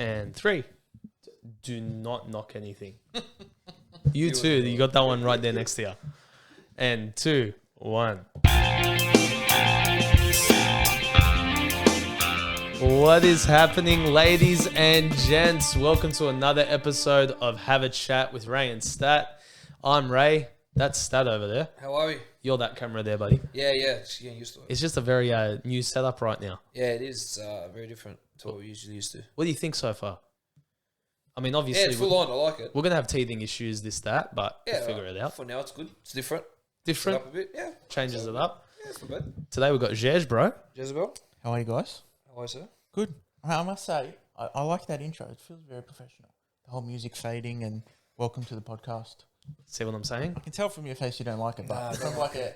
And 3. Do not knock anything. You too. You got that one right there next to you. And 2, 1. What is happening, ladies and gents? Welcome to another episode of Have a Chat with Ray and Stat. I'm Ray. That's Stat over there. How are we? You're that camera there, buddy. Yeah. Just getting used to it. It's just a very new setup right now. Yeah, it is very different to what we're usually used to. What do you think so far? I mean, obviously, Yeah, it's full on. I like it. we're going to have teething issues, but we'll figure it out. For now, it's good. It's different. Different. Up a bit. Yeah. Changes it up. Yeah, it's not bad. Today we've got Jej, bro. Jezebel, How are you guys? how are you, sir? Good. I must say, I like that intro. It feels very professional. The whole music fading and welcome to the podcast. See what I'm saying? I can tell from your face you don't like it, but from like a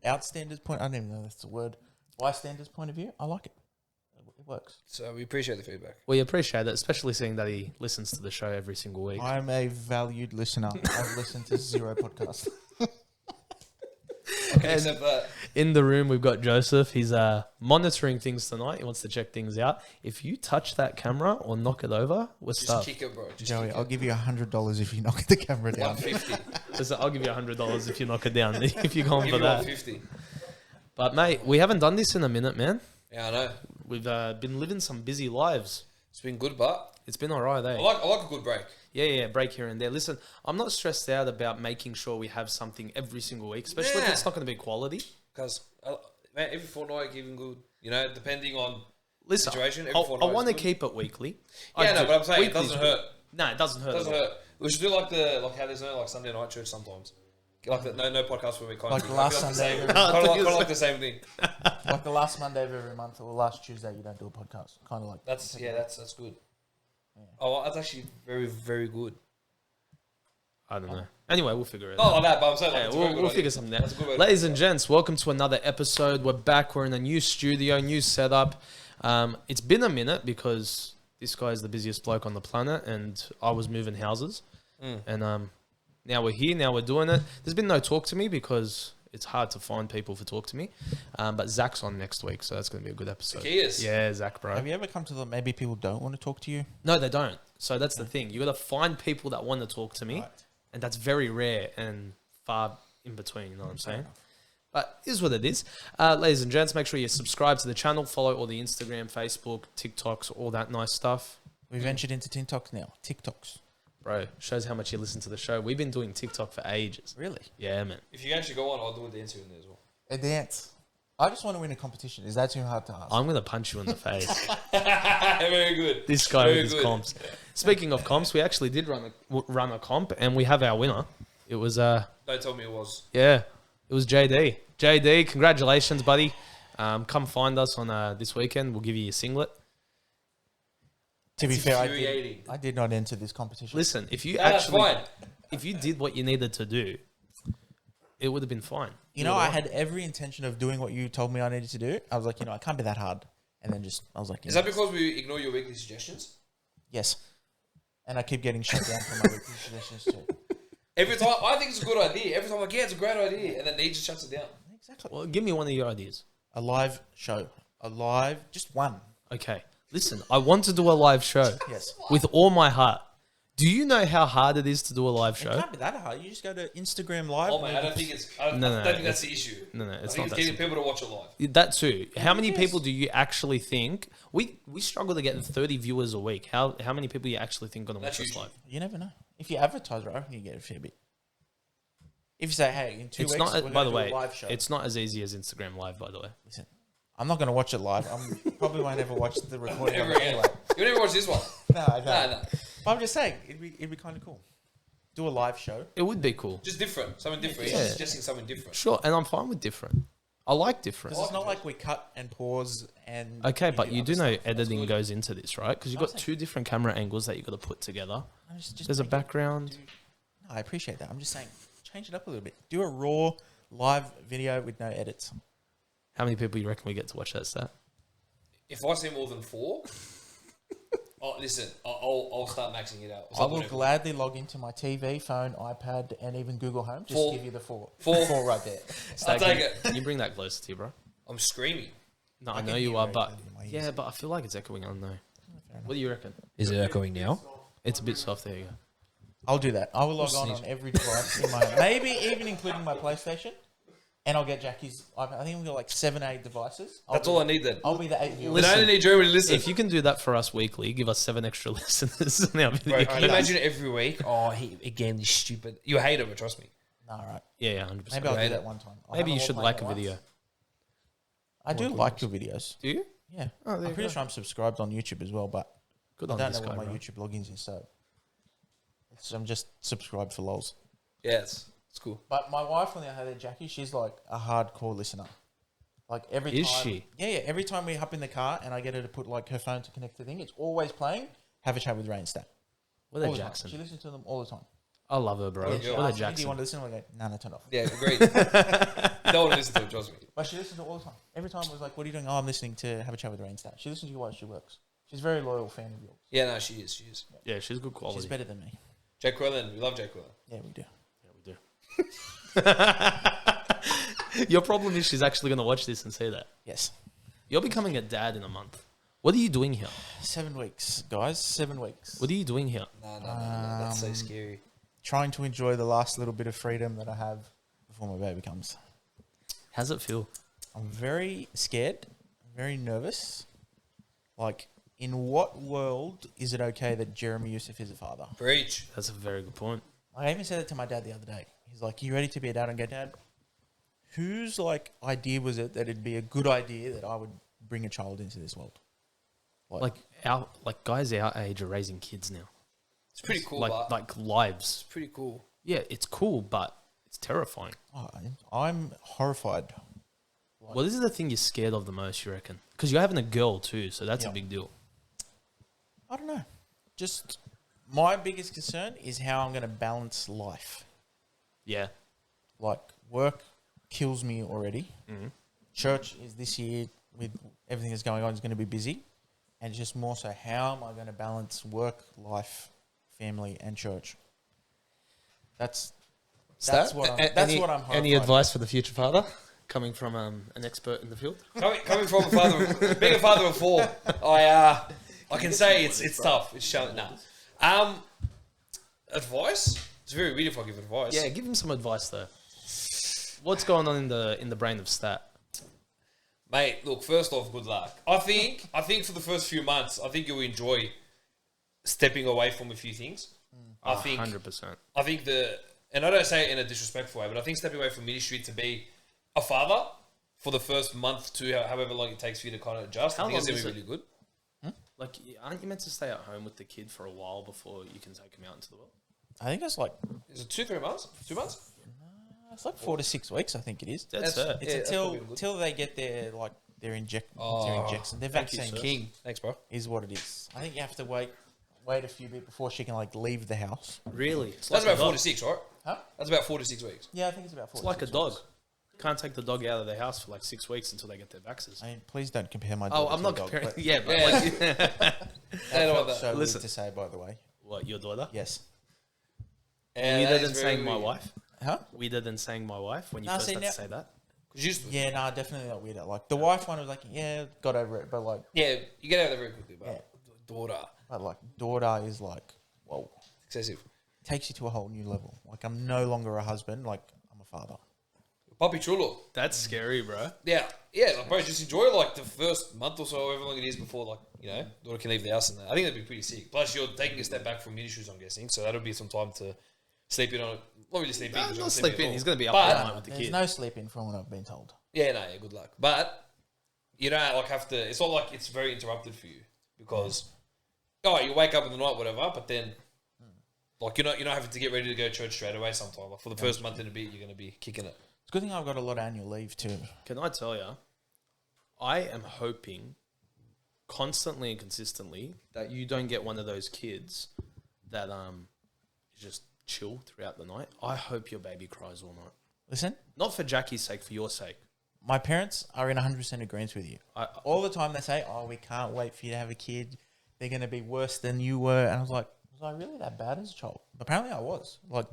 outstander's point, I don't even know if that's the word, bystander's point of view, I like it. It works. So we appreciate the feedback. We appreciate it, especially seeing that he listens to the show every single week. I'm a valued listener. I've listened to 0 podcasts. Except that. In the room, we've got Joseph. He's monitoring things tonight. He wants to check things out. If you touch that camera or knock it over, we're Just stuffed. kick it, bro. Just Joey, kick I'll give you $100 if you knock the camera it. down. 150. Listen, I'll give you $100 if you knock it down, if you're going Give for you that. 150. But, mate, we haven't done this in a minute, man. Yeah, I know. We've been living some busy lives. It's been good, but It's been all right, eh? I like a good break. Yeah, break here and there. Listen, I'm not stressed out about making sure we have something every single week, especially if Yeah. it's not going to be quality. Because, man, every fortnight giving good, depending on Listen, situation. Every I fortnight want to is good. keep it weekly. Yeah, no, but I'm saying it weekly's doesn't good. hurt. No, it doesn't hurt. It doesn't at all. hurt. We should do like how there's no like Sunday night church sometimes. Like no podcast where we kind Like of the last kind Sunday. of like the same thing. Like the last Monday of every month or last Tuesday, you don't do a podcast. Kind of like That's good. Oh, that's actually very, very good. I don't know. Anyway, we'll figure it Not out. like that, but I'm saying like, Yeah, it's a very we'll good figure idea. something out. That's a good way to Ladies put and it. gents, welcome to another episode. We're back. We're in a new studio, new setup. It's been a minute because this guy is the busiest bloke on the planet, and I was moving houses. And now we're here. Now we're doing it. There's been no talk to me because it's hard to find people for talk to me. But Zach's on next week, so that's going to be a good episode. Zacchaeus. Yeah, Zach, bro. Have you ever come to the maybe people don't want to talk to you? No, they don't. So that's the thing. You got to find people that want to talk to me, Right. and that's very rare and far in between. You know what I'm saying? But it is what it is. Ladies and gents, make sure you subscribe to the channel, follow all the Instagram, Facebook, TikToks, all that nice stuff. We ventured into TikToks now. TikToks. Bro, shows how much you listen to the show. We've been doing TikTok for ages. Really? Yeah, man. If you actually go on, I'll do a dance here and there as well. A dance. I just want to win a competition. Is that too hard to ask? I'm going to punch you in the face. Very good. This guy Very with his good. comps. Speaking of comps, we actually did run a comp, and we have our winner. It was Don't tell me it was. Yeah, it was JD. JD, congratulations, buddy. Come find us on this weekend. We'll give you your singlet. To be It's fair, infuriating. I did not enter this competition. Listen, if you That's actually, fine. if you did what you needed to do, it would have been fine. You know, I had every intention of doing what you told me I needed to do. I was like, it can't be that hard. And then I was like, Is that because we ignore your weekly suggestions? yes. And I keep getting shut down for my weekly suggestions too. Every time, I think it's a good idea. Every time I'm like, yeah, it's a great idea. And then he just shuts it down. Exactly. Well, give me one of your ideas. A live show. Just one. Okay, listen, I want to do a live show Yes. with all my heart. Do you know how hard it is to do a live It show? can't be that hard. You just go to Instagram Live. Oh, man, I don't think it's... I don't No, think that's the issue. No, I it's think not it's that getting people to watch it live. That too. How many Yes. people do you actually think we struggle to get 30 viewers a week? How many people you actually think gonna watch That's this live? You never know. If you advertise, right, you get a fair bit. If you say, hey, in 2 It's weeks, not. we're By gonna the do way, a live show. it's not as easy as Instagram Live. By the way, Listen, I'm not going to watch it live. I probably won't ever watch the recording of Never it again. anyway. You never watch this one. No, I don't. No. But I'm just saying, it'd be kind of cool. Do a live show. it would be cool. Just different. Something different. Yeah. He's suggesting something different. Sure, and I'm fine with different. I like different. Because it's not like we cut and pause and... Okay, but you do other know stuff. editing good. goes into this, right? Because you've got two different camera angles that you got to put together. Just There's a make it- background. No, I appreciate that. I'm just saying, change it up a little bit. Do a raw live video with no edits. How many people you reckon we get to watch that stat? If I see more than 4, listen, I'll start maxing it out. I will gladly log into my TV, phone, iPad, and even Google Home. Just 4. give you the 4. Four. 4 right there. I'll take can, it. Can you bring that closer to you, bro? I'm screaming. No, I I know can you hear are, it but in my ears. yeah, but I feel like it's echoing on though. What do you reckon? Is it echoing now? It's a bit soft. There you go. I'll do that. I will log on every device in my home. Maybe even including my PlayStation. And I'll get Jackie's. I think we've got like 7, 8 devices. That's all I need then. I'll be the 8 viewer. Then I only need Jeremy to listen. If you can do that for us weekly, give us 7 extra listeners in our video. Bro, can you imagine every week? Oh, again, this stupid. You hate it, but trust me. No, right. Yeah, 100%. Maybe I'll do that one time. Maybe you should like a video. I do like your videos. Do you? Yeah. Oh, there I'm you pretty go. sure I'm subscribed on YouTube as well, but Good I on don't this know guy, what my bro. YouTube logins is, so I'm just subscribed for lols. Yeah, it's cool. But my wife, on the other hand, Jackie, she's like a hardcore listener. Like every time. Is she? Yeah. Every time we hop in the car and I get her to put like her phone to connect to the thing, it's always playing Have a Chat with Ray and Stat. What All a the time. Jackson. She listens to them all the time. I love her, bro. She What a asks me, do you Jackson. want to listen? I go, no, turn it off. Yeah, agreed. Don't want to listen to it, trust me. But she listens to it all the time. Every time I was like, what are you doing? Oh, I'm listening to Have a Chat with Ray and Stat. She listens to you while she works. She's a very loyal fan of yours. Yeah, no, she is. She is. Yeah, she's good quality. She's better than me. Jake Quillen. We love Jake Quillen. Yeah, we do. Yeah, we do. Your problem is she's actually going to watch this and say that. Yes. You're becoming a dad in a month. What are you doing here? 7 weeks, guys. 7 weeks. What are you doing here? No. That's so scary. Trying to enjoy the last little bit of freedom that I have before my baby comes. How's it feel? I'm very scared, very nervous. Like, in what world is it okay that Jeremy Youssef is a father? Preach. That's a very good point. I even said it to my dad the other day. He's like, you ready to be a dad? And I go, Dad, whose like idea was it that it'd be a good idea that I would bring a child into this world? Like guys our age are raising kids now. It's pretty cool, Like but like lives. it's pretty cool. Yeah, it's cool, but it's terrifying. I'm horrified. Well, this is the thing you're scared of the most, you reckon? Because you're having a girl too, so that's a Yeah. big deal. I don't know. Just my biggest concern is how I'm going to balance life. Yeah. Like, work kills me already. Mm-hmm. Church is this year, with everything that's going on, is going to be busy. And it's just more so, how am I going to balance work, life, family, and church? That's what I'm horrified Any advice for the future father? Coming from an expert in the field? Coming from a father, being a father of 4, I can say it's tough. It's challenging. Nah. Advice? It's very weird if I give advice. Yeah, give him some advice though. What's going on in the brain of Stat? Mate, look, first off, good luck. I think for the first few months, I think you'll enjoy stepping away from a few things. I think 100%. I think and I don't say it in a disrespectful way, but I think stepping away from ministry to be a father for the first month to however long it takes for you to kind of adjust, I think it's going to be really good. Like, aren't you meant to stay at home with the kid for a while before you can take him out into the world? I think it's like Is it 2-3 months? 2 months? it's like 4 to 6 weeks. I think it is. That's it. It's that's probably good. until they get their like their injection, their thank you, vaccine sir. King. Thanks, bro. is what it is. I think you have to wait a few bit before she can like leave the house. Really? It's That's like about a 4 dog. to 6, right? Huh? That's about 4 to 6 weeks. Yeah, I think it's about 4. It's like a dog. Can't take the dog out of the house for like 6 weeks until they get their vaccines. I mean, please don't compare my Oh, daughter I'm to not a dog, comparing. but Yeah, but Yeah. like, I know what that. so weird Listen. to say, by the way. what, your daughter? Yes. Yeah, Weirder that than is very saying my weird. wife? Huh? Weirder than saying my wife when you No, first see, had now- to say that? 'Cause you used to- Yeah, nah, definitely not weirder. Like the wife one was like, yeah, got over it, but like, yeah, you get out of there very quickly, but Yeah. daughter, daughter is like, whoa, excessive. takes you to a whole new level. Like I'm no longer a husband, like I'm a father. Puppy chulo. That's scary, bro. Yeah, like, bro, just enjoy like the first month or so, however long it is before, like, daughter can leave the house and that. I think that'd be pretty sick. Plus, you're taking a step back from ministries, I'm guessing, so that'll be some time to sleep in on it. Not really sleep in. 'cause you're Not sleeping sleep at in. all. He's going to be up But- all night with the There's kid. no sleeping from what I've been told. Yeah, good luck. But you don't like have to. It's not like it's very interrupted for you because you wake up in the night, whatever. But then, like you're not having to get ready to go to church straight away. Sometime, like for the first month and a bit, you're going to be kicking it. It's a good thing I've got a lot of annual leave too. Can I tell you, I am hoping constantly and consistently that you don't get one of those kids that just chill throughout the night. I hope your baby cries all night. Listen, Not for Jackie's sake, for your sake. my parents are in 100% agreement with you. All the time they say, oh, we can't wait for you to have a kid. They're going to be worse than you were. And I was like, was I really that bad as a child? Apparently I was. Like,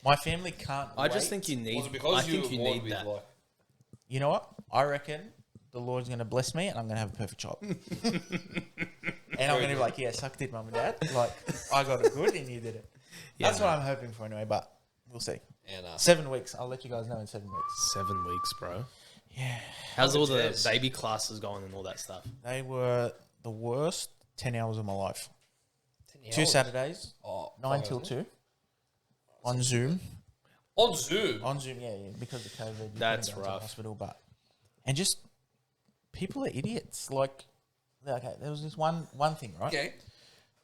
my family can't I just wait. think you need. Was it because I think you were born need with that. like You know what? I reckon the Lord's going to bless me and I'm going to have a perfect child. And I'm going to be like, yeah, sucked it, mum and dad. Like, I got it good and you did it. Yeah, That's what I'm hoping for anyway, but we'll see. And 7 weeks. I'll let you guys know in 7 weeks. 7 weeks, bro. Yeah. How's all the Yes. baby classes going and all that stuff? They were the worst 10 hours of my life. 10 2 hours. Saturdays, Oh, 9 till 2. On Zoom. On Zoom. On Zoom, yeah, because of COVID. You That's couldn't go into rough. Hospital, but and just people are idiots. Like, okay, there was this one thing, right? Okay.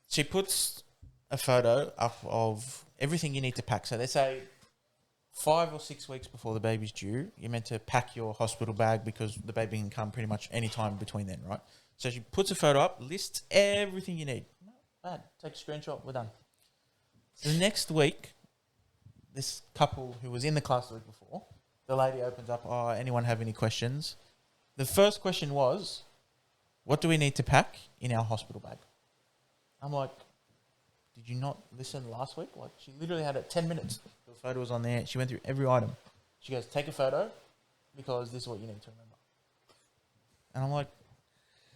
She puts a photo up of everything you need to pack. So they say 5 or 6 weeks before the baby's due, you're meant to pack your hospital bag because the baby can come pretty much any time between then, right? So she puts a photo up, lists everything you need. Not bad. Take a screenshot. We're done. So the next week, this couple who was in the class the week before, the lady opens up, oh, anyone have any questions? The first question was, what do we need to pack in our hospital bag? I'm like, did you not listen last week? Like, she literally had it 10 minutes. The photo was on there. She went through every item. She goes, take a photo because this is what you need to remember. And I'm like,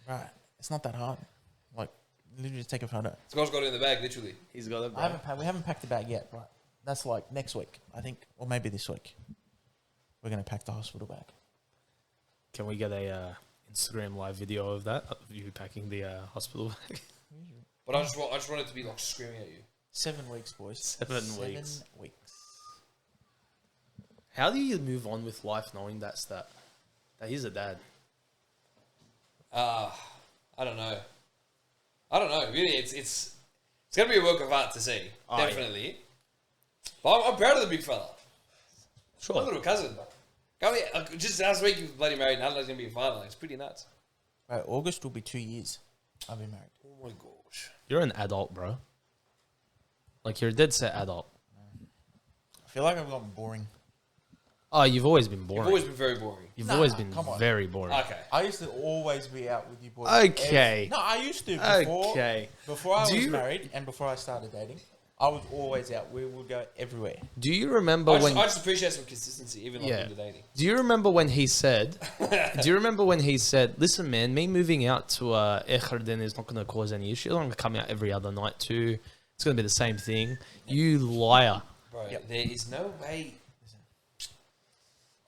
right, it's not that hard. Like, literally just take a photo. This guy's got it in the bag, literally. He's got it, bro. We haven't packed the bag yet, but that's like next week, I think, or maybe this week. We're going to pack the hospital bag. Can we get a Instagram live video of that? Of you packing the hospital bag? But I just want it to be like screaming at you. 7 weeks, boys. 7 weeks. 7 weeks. How do you move on with life knowing that he's a dad? I don't know. Really, it's gonna be a work of art to see, Oh, definitely. But I'm proud of the big fella. My Sure. little cousin. Come here. Just last week he was bloody married, and I know he's gonna be a father. It's pretty nuts. Right, August will be 2 years I've been married. Oh my gosh. You're an adult, bro. Like, you're a dead set adult. I feel like I've gotten boring. Oh, you've always been boring. You've always been very boring. You've Nah, always been come on. very boring. Okay. I used to always be out with you boys. Okay. No, I used to before. Okay. Before I Do was you- married and before I started dating, I was always out. We would go everywhere. Do you remember I when? just appreciate some consistency, even like Yeah. in the dating. Do you remember when he said? Do you remember when he said, "Listen, man, me moving out to Echerdin is not going to cause any issue. I'm going to come out every other night too. It's going to be the same thing." You liar! Bro, Yep. there is no way.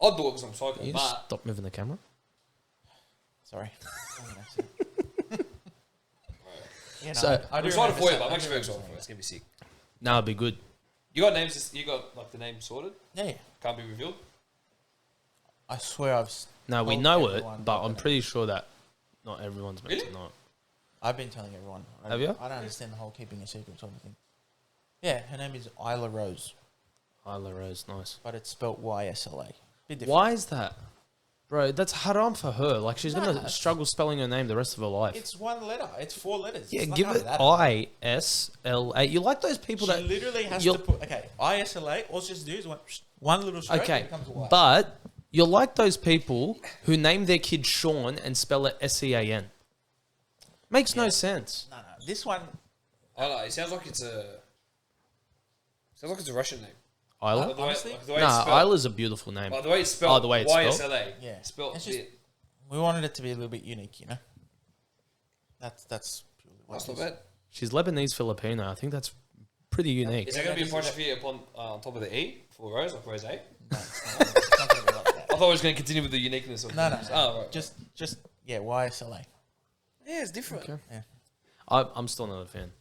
I'll do it because I'm psycho, Can you but stop moving the camera? Sorry. Yeah, So- I I'm do excited remember for you, saying- but I'm I actually do very remember excited for saying it. It's gonna be sick. No, it'd be good. You got names? You got like the name sorted? that. Yeah, Can't be revealed. I swear No, we told know it, everyone but what I'm the pretty sure that not everyone's meant Really? to know it. I've been telling everyone. Have you? I don't understand the whole keeping a secret sort of thing. Yeah, her name is Isla Rose, Isla Rose, nice. but it's spelt YSLA. Bit different. Why is that? Bro, that's haram for her. Like, she's going Nah. to struggle spelling her name the rest of her life. It's one letter. It's 4 letters. Yeah, It's not give gonna it be that hard. ISLA. You like those people She that... literally has you'll- to put, okay, ISLA, all she has to do is one little stroke and Okay, it becomes a Y. but you're like those people who name their kid Sean and spell it SEAN. Makes no sense. No, this one, I don't know. It sounds like it's a Russian name. Isla? Like the way, honestly? like the way it's Nah, spelled. Isla's a beautiful name. Like the way it's spelled. Oh, the way it's spelled? YSLA. Yeah. It's spelled. It's just- bit- we wanted it to be a little bit unique, you know? That's purely what That's it not is. bad. She's Lebanese Filipino. I think that's pretty unique. Is there going to be a apostrophe upon on top of the E for Rose, like Rose? I No, it's not gonna be like that. thought I was going to continue with the uniqueness of No, things. no. Oh, right. Just, yeah, YSLA Yeah, it's different. Okay. Yeah. I'm still not a fan.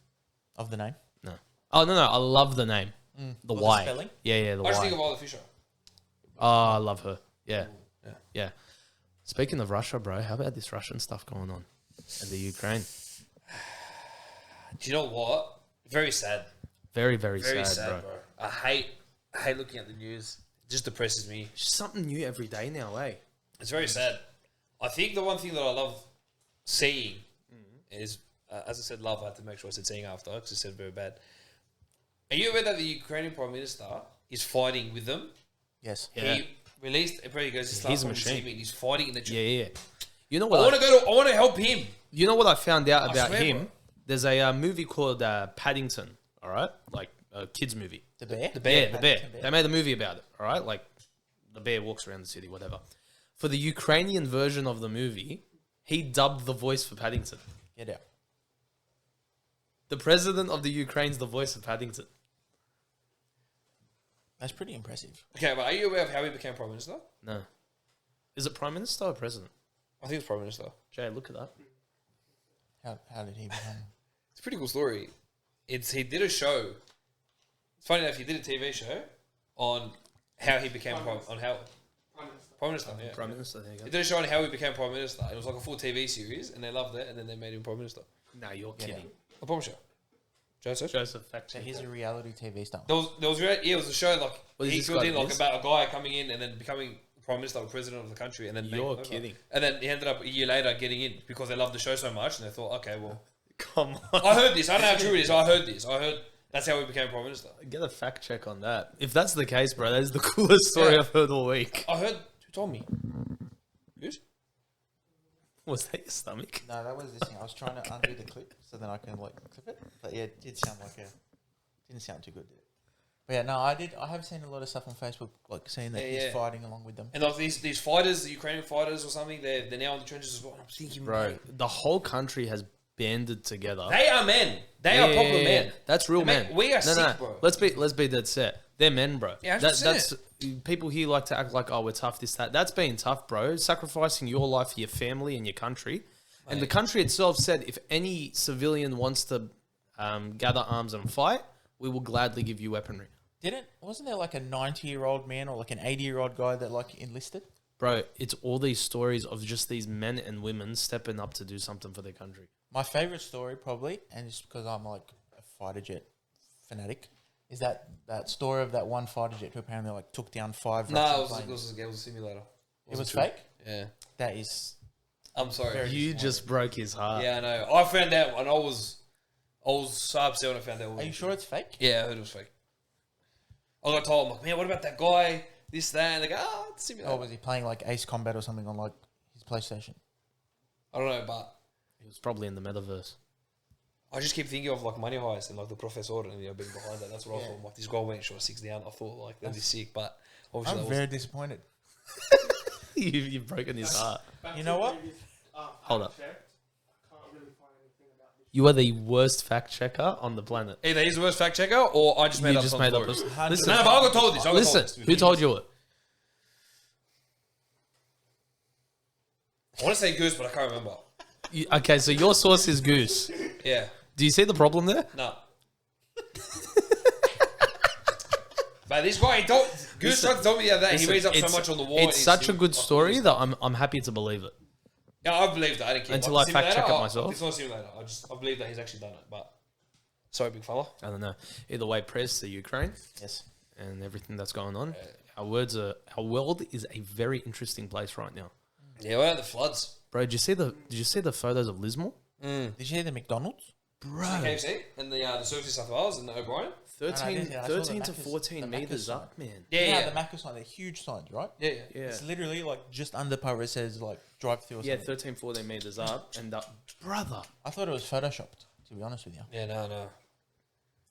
of the name. No. Oh, no. I love the name. The Or the Y. spelling? Yeah, the I just think Y. of Isla Fisher. Oh, I love her. Yeah. Yeah. Yeah. Speaking of Russia, bro, how about this Russian stuff going on in the Ukraine? Do you know what? Very sad. Very, very, Very sad, sad, bro. bro. I hate looking at the news. It just depresses me. Just something new every day now, eh? It's very sad. I think the one thing that I love seeing is, as I said, love. I had to make sure I said seeing after because I said very bad. Are you aware that the Ukrainian Prime Minister is fighting with them? Yes. Yeah. He released. Everybody goes. This He's last a one you see machine. me, He's fighting in the. Yeah. You know I what? want to go to. I want to help him. You know what I found out I about swear, him? bro. There's a movie called Paddington. All right, like a kids movie. The bear? The bear. Yeah, the bear. Paddington Bear. They made a movie about it. All right, like the bear walks around the city, whatever. For the Ukrainian version of the movie, he dubbed the voice for Paddington. Get out. The president of the Ukraine's the voice of Paddington. That's pretty impressive. Okay, but are you aware of how he became Prime Minister? No. Is it Prime Minister or President? I think it's Prime Minister. Jay, look at that. How did he become? It's a pretty cool story. He did a show. It's funny enough, he did a TV show on how he became Prime Minister. Yeah. Prime Minister, there you go. He did a show on how he became Prime Minister. It was like a full TV series, and they loved it, and then they made him Prime Minister. No, you're kidding. I promise you. Joseph? Joseph, fact So check. he's a reality TV star. It was a show like What is he this filled guy in like this? about a guy coming in and then becoming Prime Minister or President of the country, and then You're making kidding. over. And then he ended up a year later getting in because they loved the show so much, and they thought, okay, well, Come on. I heard this. I don't know how true it is. I heard this. I heard that's how he became Prime Minister. Get a fact check on that. If that's the case, bro, that is the coolest story Yeah. I've heard all week. I heard. Who told me? Who's? Was that your stomach? No, that was this thing. I was trying to undo the clip so then I can like clip it. But yeah, it did sound like didn't sound too good, did it? But yeah, no, I have seen a lot of stuff on Facebook, like saying that he's fighting along with them. And like these fighters, the Ukrainian fighters or something, they're now in the trenches as well. I'm thinking, Bro, mate, the whole country has banded together. they are men. They are proper men. That's real Mate, men. we are sick, bro. Let's be dead set. They're men, bro. Yeah, that's people here like to act like, oh, we're tough, this, that. That's being tough, bro. Sacrificing your life for your family and your country. And the country itself said if any civilian wants to gather arms and fight, we will gladly give you weaponry. Wasn't there like a 90-year-old man or like an 80-year-old guy that like enlisted? Bro, it's all these stories of just these men and women stepping up to do something for their country. My favorite story probably, and it's because I'm like a fighter jet fanatic, is that story of that one fighter jet who apparently like took down 5 No, Russian it planes. was a simulator. It was fake? Yeah. That is... I'm sorry. Very You just broke his heart. Yeah, I know. I found out, and I was so upset when I found out. Are you sure it's fake? Yeah, I heard it was fake. I got told, I'm like, man, what about that guy? This, that, and they go, it's simulator. Or was he playing like Ace Combat or something on like his PlayStation? I don't know, but He was probably in the metaverse. I just keep thinking of like Money Heist and like the Professor and being behind that. That's what I thought. I'm like, this guy went shot 6 down. I thought like that'd be sick, but obviously I'm very disappointed. You've broken his heart. You know what? Hold up. You are the worst fact checker on the planet. either he's the worst fact checker or I just made You up just some made up. story. Listen, No, but I got told this. listen. Who told you it? I want to say Goose, but I can't remember. Okay, so your source is Goose. Yeah. Do you see the problem there? No. But this guy, Goose tried to tell me the other day, he reads up so much on the wall. It's such a good story that I'm happy to believe it. Yeah, I believed it. I didn't care. Until Like I the fact check it simulator, myself. It's not a simulator. I believe that he's actually done it. But sorry, big fella. I don't know. Either way, prayers to Ukraine Yes. and everything that's going on. Our world is a very interesting place right now. Yeah, well, the floods. Bro, did you see the photos of Lismore? Did you hear the McDonald's? Bro, KFC and the service in South Wales and the O'Brien. 13 I saw the 13 to Macca's- 14 the meters Macca's up, man. Yeah. The Macca's sign, they're huge signs, right? Yeah. Yeah. It's literally like just under par where it says like drive through or Yeah, something. 13, 14 meters up and up. Brother, I thought it was photoshopped, to be honest with you. Yeah, no.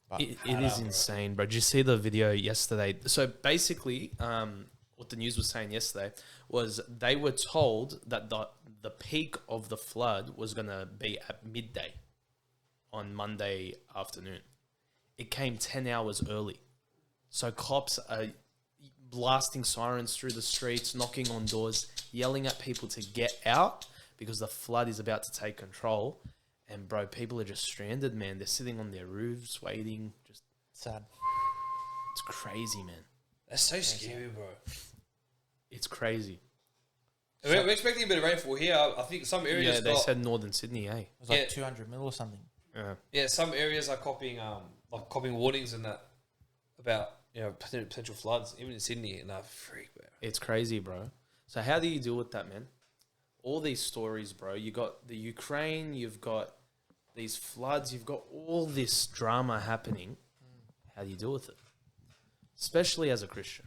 But it is insane, bro. Did you see the video yesterday? So basically, what the news was saying yesterday was they were told that the peak of the flood was going to be at midday on Monday afternoon. It came 10 hours early. So cops are blasting sirens through the streets, knocking on doors, yelling at people to get out because the flood is about to take control. And bro, people are just stranded, man. They're sitting on their roofs waiting. Just sad. it's crazy, man. That's so scary, bro. It's crazy. We're expecting a bit of rainfall here. I think some areas Yeah, they said northern Sydney, eh? It was like Yeah. 200 mil or something. Yeah. some areas are copying warnings and that about potential floods, even in Sydney, and that freak, bro. It's crazy, bro. So how do you deal with that, man? All these stories, bro. You got the Ukraine, you've got these floods, you've got all this drama happening. How do you deal with it? Especially as a Christian.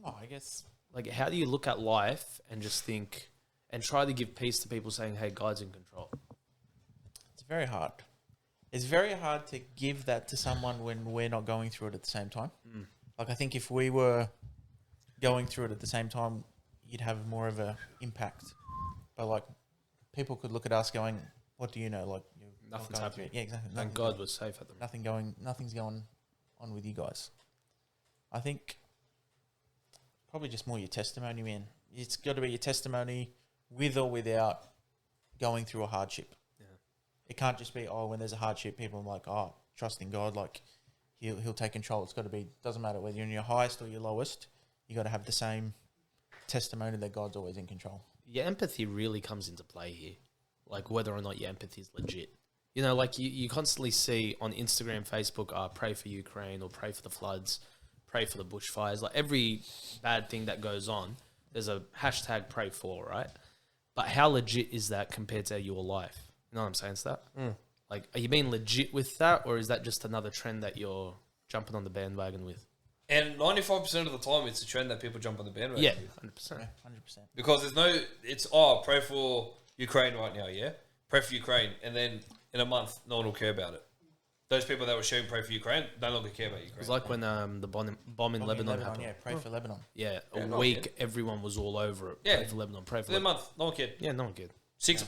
Oh, I guess. Like, how do you look at life and just think and try to give peace to people saying, hey, God's in control? It's very hard. It's very hard to give that to someone when we're not going through it at the same time. Like, I think if we were going through it at the same time, you'd have more of a impact. But like, people could look at us going, "What do you know?" Like, you're not Nothing's going happening. through- Yeah, exactly. Thank God we're safe at the moment. Nothing's going on with you guys. I think probably just more your testimony, man. It's got to be your testimony with or without going through a hardship. Yeah. It can't just be, when there's a hardship, people are like, trust in God, like he'll take control. It's got to be, doesn't matter whether you're in your highest or your lowest, you got to have the same testimony that God's always in control. Your empathy really comes into play here, like whether or not your empathy is legit. You know, like you constantly see on Instagram, Facebook, pray for Ukraine or pray for the floods, pray for the bushfires. Like every bad thing that goes on, there's a hashtag pray for, right? But how legit is that compared to your life? You know what I'm saying to that? Like, are you being legit with that, or is that just another trend that you're jumping on the bandwagon with? And 95% of the time, it's a trend that people jump on the bandwagon. Yeah, with. 100%. Yeah, 100%. Because it's pray for Ukraine right now, yeah? Pray for Ukraine. And then in a month, no one will care about it. Those people that were sharing pray for Ukraine no longer care about Ukraine. It was like when the bomb in Lebanon happened. Yeah, pray for Lebanon. Yeah, Yeah, a no one week, cared. everyone was all over it. Yeah. Pray for Lebanon, pray for in a Lebanon. month, no one cared. Yeah, no one cared.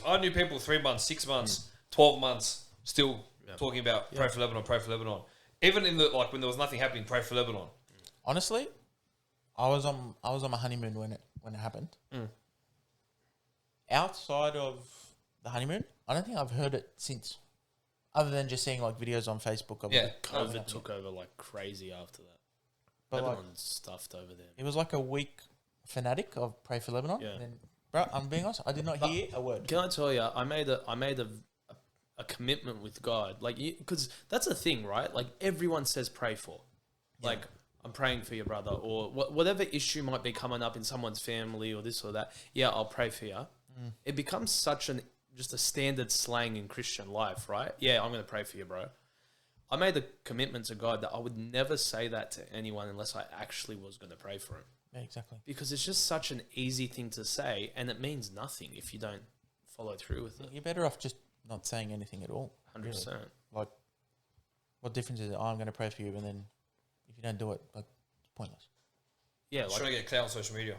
I knew people 3 months, 6 months, 12 months still Yeah. talking about pray for Lebanon, pray for Lebanon. Even in when there was nothing happening, pray for Lebanon. Honestly, I was on my honeymoon when it happened. Outside of the honeymoon, I don't think I've heard it since, other than just seeing like videos on Facebook of Yeah. COVID took over like crazy after that. But like, Lebanon's stuffed over there. it was like a week fanatic of pray for Lebanon. Yeah. And then, bro, I'm being honest, I did not hear a word. Can I tell you, I made a commitment with God, like, because that's the thing, right? Like everyone says pray for, like I'm praying for your brother, or whatever issue might be coming up in someone's family or this or that. Yeah, I'll pray for you. It becomes such just a standard slang in Christian life, right? Yeah, I'm going to pray for you, bro. I made a commitment to God that I would never say that to anyone unless I actually was going to pray for him. Yeah, exactly. Because it's just such an easy thing to say, and it means nothing if you don't follow through with it. You're better off just not saying anything at all. 100%. Really. Like, what difference is it? I'm going to pray for you, and then if you don't do it, like, it's pointless. Yeah, Trying to like get clout on social media.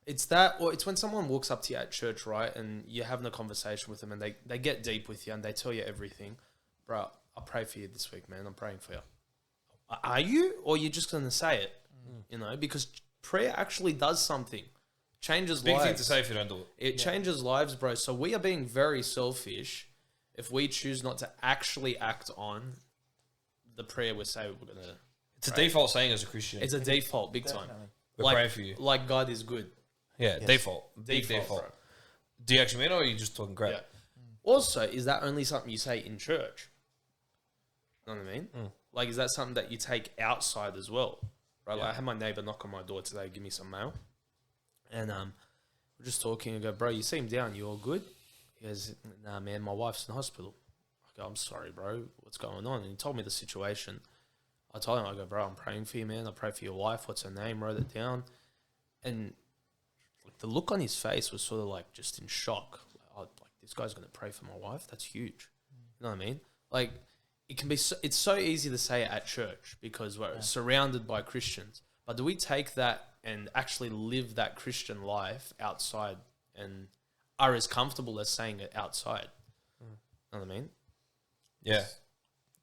it's that, or it's when someone walks up to you at church, right, and you're having a conversation with them, and they get deep with you, and they tell you everything. Bro, I'll pray for you this week, man. I'm praying for you. Are you? Or you're just going to say it? You know, because prayer actually does something. Changes Big lives. thing to say if you don't do it. It changes lives, bro. So we are being very selfish if we choose not to actually act on the prayer we say we're going to. It's a default saying as a Christian. It's a default, big time. Definitely. We're praying for you. Like God is good. Yeah, Yes. default. Big Default, default. bro. Do you actually mean it, or are you just talking crap? Yeah. Also, is that only something you say in church? You know what I mean? Like, is that something that you take outside as well? Right? Like, I had my neighbor knock on my door today, give me some mail. And we're just talking and go, bro, you seem down. You all good? He goes, nah, man, my wife's in hospital. I go, I'm sorry, bro. What's going on? And he told me the situation. I told him, I go, bro, I'm praying for you, man. I pray for your wife. What's her name? Wrote it down. And like, the look on his face was sort of like just in shock. Like, this guy's going to pray for my wife? That's huge. You know what I mean? Like, it can be it's so easy to say it at church because we're surrounded by Christians. But do we take that and actually live that Christian life outside and are as comfortable as saying it outside? You know what I mean? Yeah.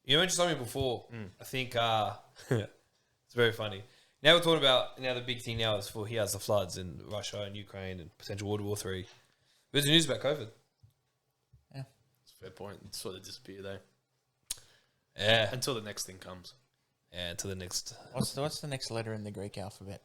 You mentioned something before. I think it's very funny. Now we're talking about, the big thing now is for he has the floods in Russia and Ukraine and potential World War III. Where's the news about COVID? Yeah. It's a fair point. It sort of disappeared, eh? Yeah. Until the next thing comes. Yeah, to the next. What's the next letter in the Greek alphabet?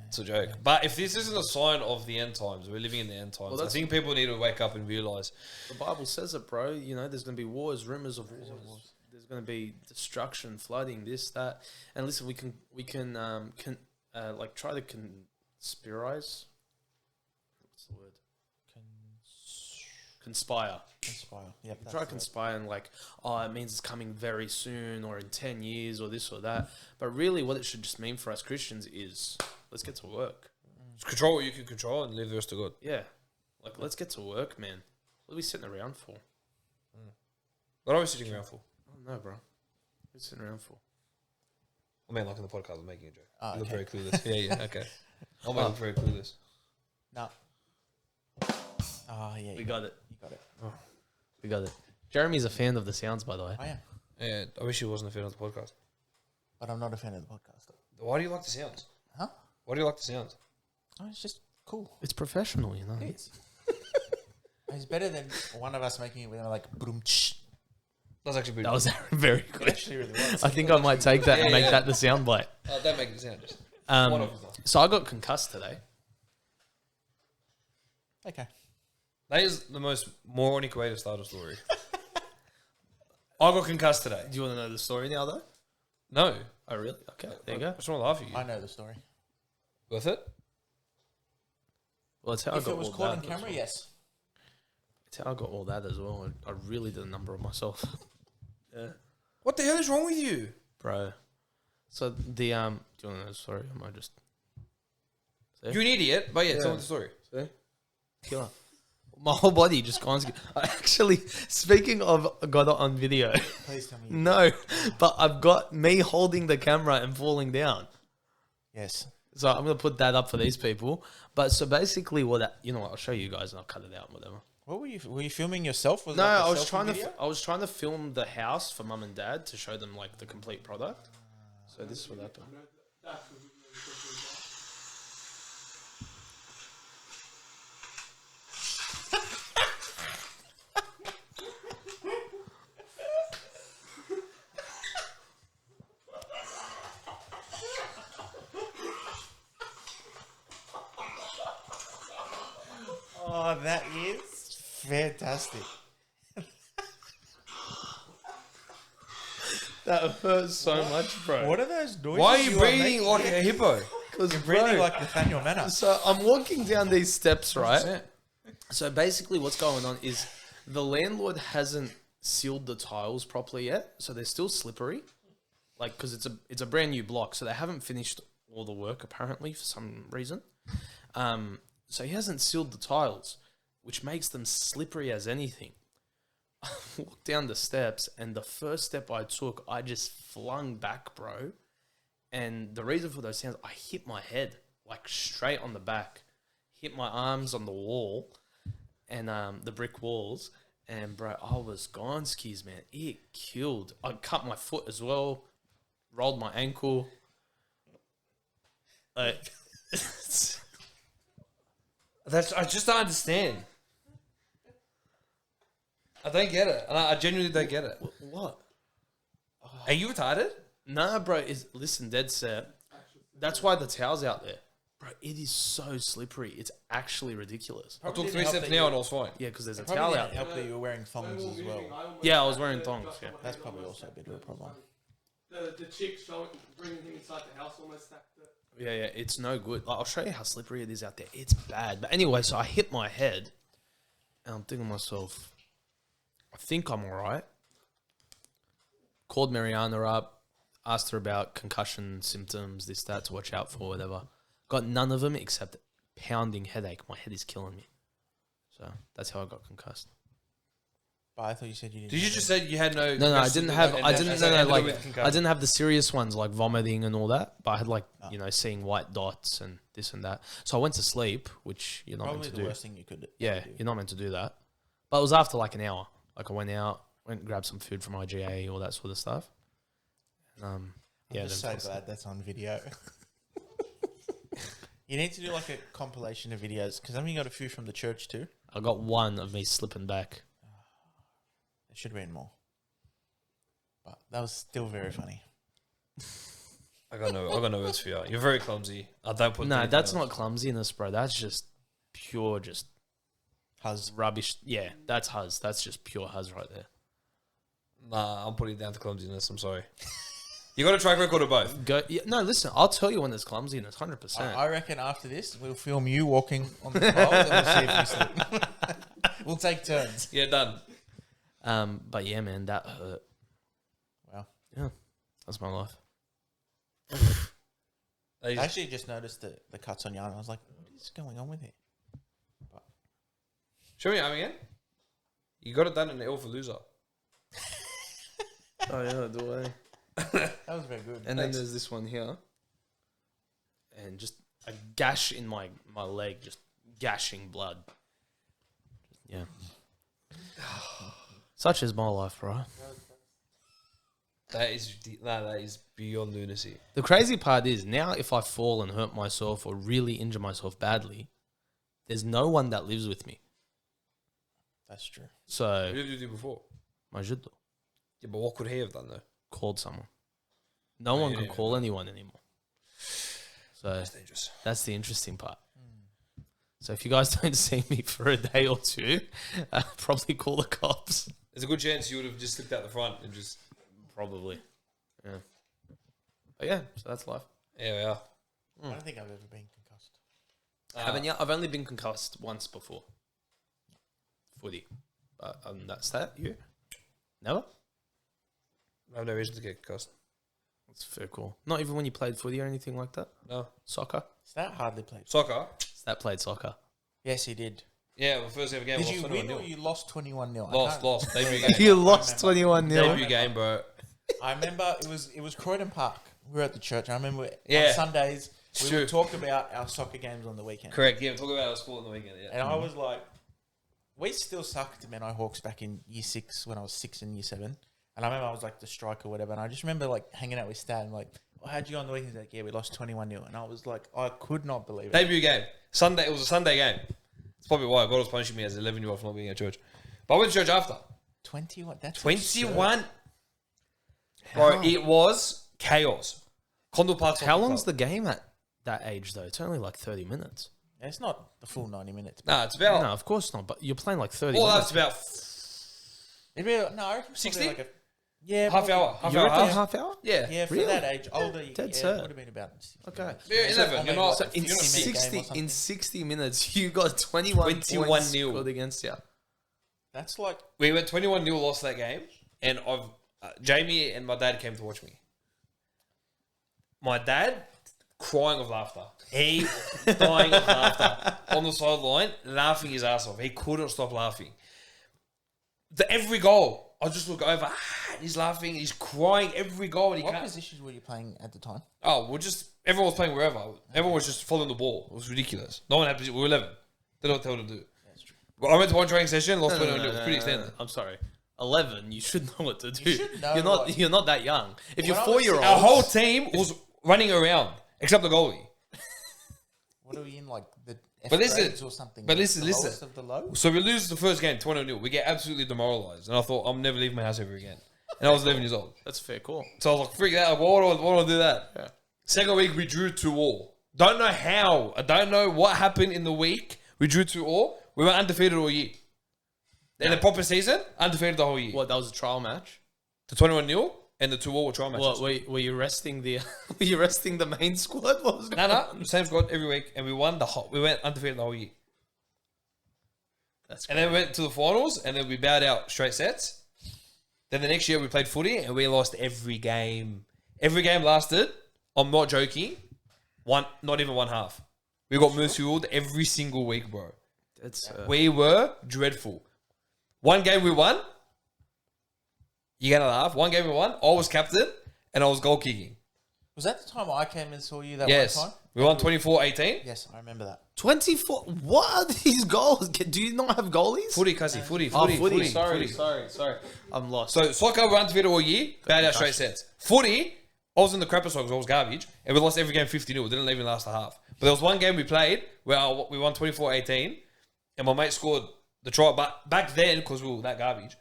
It's a joke. But if this isn't a sign of the end times, we're living in the end times. Well, I think people need to wake up and realise. The Bible says it, bro. You know, there's going to be wars, rumors of wars. There's going to be destruction, flooding, this, that. And listen, we can try to conspirize. What's the word? Conspire. Conspire. Yep. Try to conspire and it means it's coming very soon or in 10 years or this or that. But really what it should just mean for us Christians is let's get to work. Just control what you can control and leave the rest to God. Yeah. Let's get to work, man. What are we sitting around for? What are we sitting around for? I don't know, bro. What are we sitting around for? I mean, like in the podcast, I'm making a joke. Oh, You look okay. very clueless. Yeah, okay. I'll make it very clueless. No. Oh, yeah. We got it. You got it. We got it. Jeremy's a fan of the sounds, by the way. I am. Yeah, I wish he wasn't a fan of the podcast. But I'm not a fan of the podcast. Why do you like the sounds? Huh? Why do you like the sounds? Oh, it's just cool. It's professional, you know. It is. It's better than one of us making it with like boom. That's actually pretty That was very It good. actually really was. I think I might take that and Yeah, make yeah. that the soundbite. Don't make it sound. Just one of them. So I got concussed today. Okay. That is the most moronic way to start a story. I got concussed today. Do you want to know the story now, though? No. Oh, really? Okay, there you go. I just want to laugh at you. I know the story. Worth it? Well, it's how I If got it was all caught on that as camera, well. yes. It's how I got all that as well. I really did a number on myself. Yeah. What the hell is wrong with you? Bro. So the, do you want to know the story? I might just... See? You're an idiot, but yeah, Yeah. tell me the story. See? Killer. My whole body just gone. I actually, speaking of, got it on video. Please tell me. No, but I've got me holding the camera and falling down. Yes. So I'm gonna put that up for these people. But so basically, what I'll show you guys and I'll cut it out, whatever. What were you filming yourself? Was it No, like a I was selfie trying video? to. I was trying to film the house for mum and dad to show them like the complete product. So this is what happened. Oh, that is fantastic. That hurts so much, bro. What are those noises? Why are you breathing making? like a hippo? Because You're breathing like Nathaniel Manor. So I'm walking down these steps, right? So basically, what's going on is the landlord hasn't sealed the tiles properly yet, so they're still slippery. Like, because it's a brand new block, so they haven't finished all the work apparently for some reason. So he hasn't sealed the tiles, which makes them slippery as anything. I walked down the steps, and the first step I took, I just flung back, bro. And the reason for those sounds, I hit my head like straight on the back, hit my arms on the wall, and the brick walls. And bro, I was gone skis, man. It killed. I cut my foot as well, rolled my ankle. Like, I just don't understand. I don't get it. And I genuinely don't get it. what? Are you retarded? Nah, bro. Listen, dead set. That's why the towel's out there, bro. It is so slippery. It's actually ridiculous. I took didn't 3 help steps that now you- and I was fine. Yeah, because there's a Probably towel didn't out there. help that you were wearing thongs as well. Yeah, I was wearing thongs. Yeah. That's probably also a bit of a problem. The chick bringing him inside the house almost stacked it. Yeah, it's no good. Like, I'll show you how slippery it is out there. It's bad. But anyway, so I hit my head, and I'm thinking to myself, I think I'm all right. Called Mariana up, asked her about concussion symptoms, this, that, to watch out for, whatever. Got none of them except pounding headache. My head is killing me. So that's how I got concussed. But I thought you said you didn't. Did you just say you had no? No, I didn't have. I didn't. No, like I didn't. didn't have the serious ones like vomiting and all that. But I had like seeing white dots and this and that. So I went to sleep, which you're not Probably meant to the do. worst thing you could do. Yeah, you're not meant to do that. But it was after like an hour. Like I went out, went and grabbed some food from IGA, all that sort of stuff. I'm Yeah, just then so glad that's on video. You need to do like a compilation of videos because I mean you got a few from the church too. I got one of me slipping back. There should have been more, but that was still very funny. I got no words for you. You're very clumsy. I don't put. No, the that's details. not clumsiness, bro. That's just pure, just Huz. rubbish. Yeah, that's Huz. That's just pure Huz right there. Nah, I'm putting it down to clumsiness. I'm sorry. You got a track record of both. Go. Yeah, no, listen. I'll tell you when there's clumsiness. 100%. I reckon after this we'll film you walking on the pole and we'll see if you slip. We'll take turns. Yeah, done. But yeah, man, that hurt. Wow. Yeah, that's my life. I actually just noticed the cuts on Yana. I was like, what is going on with it? Show me your arm again. You got it done in the L for loser. Oh yeah, do I? That was very good. And then there's this one here. And just a gash in my leg, just gashing blood. Yeah. Such is my life, bro. That is beyond lunacy. The crazy part is now if I fall and hurt myself or really injure myself badly, there's no one that lives with me. That's true. So, Who did you do before? my judo Yeah, but what could he have done though? called someone. No one can yeah. call anyone anymore. So That's dangerous. that's the interesting part. So if you guys don't see me for a day or two, probably call the cops. There's a good chance you would have just slipped out the front and just. Probably. Yeah. But yeah, so that's life. Yeah, we are. I don't think I've ever been concussed. Haven't you? I've only been concussed once before. Footy. But that's that. You? Never? I have no reason to get concussed. That's fair call. Not even when you played footy or anything like that? No. Soccer? That hardly played. Soccer? That played soccer. Yes, he did. Yeah, well, first ever game. Did you lost win 21-0. or you lost 21-0? Lost. Debut game. You lost 21-0. Debut game, bro. I remember it was Croydon Park. We were at the church. I remember Yeah. on Sundays we True. would talk about our soccer games on the weekend. Correct. Yeah, talk about our sport on the weekend. Yeah. And I was like, we still sucked Menai Hawks back in year 6 when I was 6 and year 7. And I remember I was like the striker or whatever. And I just remember like hanging out with Stan and like, oh, how'd you go on the weekend? He's like, yeah, we lost 21-0. And I was like, I could not believe it. Debut game. Sunday. It was a Sunday game. It's probably why God was punishing me as an 11-year-old for not being at church. But I went to church after. 21? That's 21. absurd. Bro, it was chaos. Condor Park's How long's the game at that age, though? It's only like 30 minutes. It's not the full 90 minutes. Nah, it's about. No, of course not. But you're playing like 30 Well, minutes. that's about It'd be, no, I reckon it's 60? probably like a... Yeah, half probably- hour. Half You hour. reckon Half. half hour? Yeah. Yeah, for Really? that age, older, Dead it set. would have been about 60 Okay. minutes. Yeah, 11. Or You're maybe not. like a In 50-minute game or 60 something. in 60 minutes, you got 21 points 21-0. scored against you. That's like... We went 21-0, lost that game, and Jamie and my dad came to watch me. My dad crying of laughter. He dying of laughter on the sideline, laughing his ass off. He couldn't stop laughing. Every goal, I just look over. He's laughing. He's crying every goal, and he What can't. positions were you playing at the time? Oh, everyone was playing wherever. Everyone was just following the ball. It was ridiculous. No one had position. We were 11. They don't tell what to do. That's true. Well, I went to one training session, lost No, 21-0. no, It was pretty extended. I'm sorry. 11, you should know what to do. should know You're not. what- You're not that young. If you're When I was 4-year-old, Our whole team was running around, except the goalie. What are we in, like the F But listen- grades or something? but listen, The listen. lowest of the low? So we lose the first game, 20-0. We get absolutely demoralised. And I thought, I'm never leaving my house ever again. And I was 11 years old. that's a fair call. So I was like, freak that. Like, why do I do that? Yeah. Second week, we drew 2-2. Don't know how. I don't know what happened in the week. We drew 2-2. We were undefeated all year. In the proper season, undefeated the whole year. What? That was a trial match. The 21-0 and the 2-2 were trial matches. What? Were you resting the? Were you resting the main squad? What was going on? No, same squad every week, and we won we went undefeated the whole year. That's And then we went to the finals, and then we bowed out straight sets. Then the next year we played footy, and we lost every game. Every game lasted, I'm not joking, not even one half. We got moose-fueled every single week, bro. It's We were dreadful. One game we won. You're going to laugh. One game we won. I was captain, and I was goal kicking. Was that the time I came and saw you that Yes. one time? We won 24-18. Yes, I remember that. 24. What are these goals? Do you not have goalies? Footy, Cuzzy. Footy. Sorry. I'm lost. So soccer, we were undefeated all year, bad out straight sets. Footy, I was in the crapper socks, I was garbage, and we lost every game 50-0. It didn't even last a half. But there was one game we played where we won 24-18, and my mate scored the try. But back then, because we were that garbage,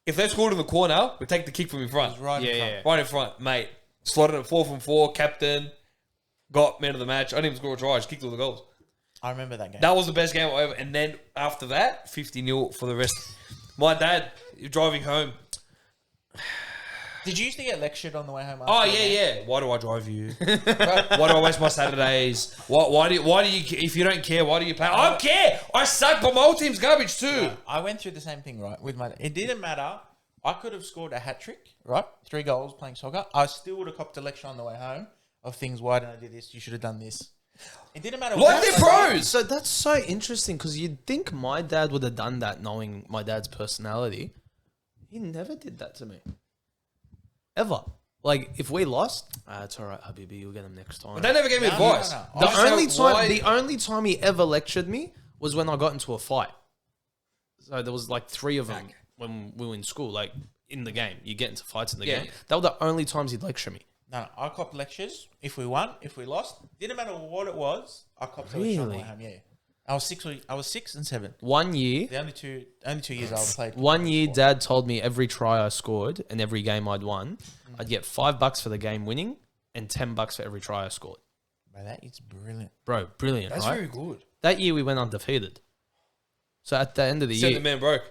if they scored in the corner, we take the kick from in front. Right in front. Right in front, mate. Slotted it 4 from 4, captain, got man of the match. I didn't even score a try, I just kicked all the goals. I remember that game. That was the best game I ever. And then after that, 50-0 for the rest. My dad, driving home. Did you used to get lectured on the way home? Oh after the game? yeah. Why do I drive you? Why do I waste my Saturdays? Why do you? If you don't care, why do you play? I don't care. I suck, but my whole team's garbage too. I went through the same thing, right? With my, it didn't matter. I could have scored a hat trick, right? 3 goals playing soccer. I still would have copped a lecture on the way home of things. Why didn't I do this? You should have done this. It didn't matter. Like what they're I did. pros. So that's so interesting because you'd think my dad would have done that knowing my dad's personality. He never did that to me. Ever. Like, if we lost, it's all right, Habibi, you'll get them next time. But they never gave me advice. no. The only time he ever lectured me was when I got into a fight. So there was like 3 of them when we were in school, like in the game. You get into fights in the game. That were the only times he'd lecture me. No, I copped lectures. If we won, if we lost, didn't matter what it was. I copped a Really? lecture on my home. Yeah, I was 6 and 7. 1 year, The only two years I played. 1 year, Dad told me every try I scored and every game I'd won, I'd get $5 for the game winning and $10 for every try I scored. Bro, that is brilliant. Bro, brilliant, That's right? very good. That year we went undefeated. So at the end of the Set year, the man broke.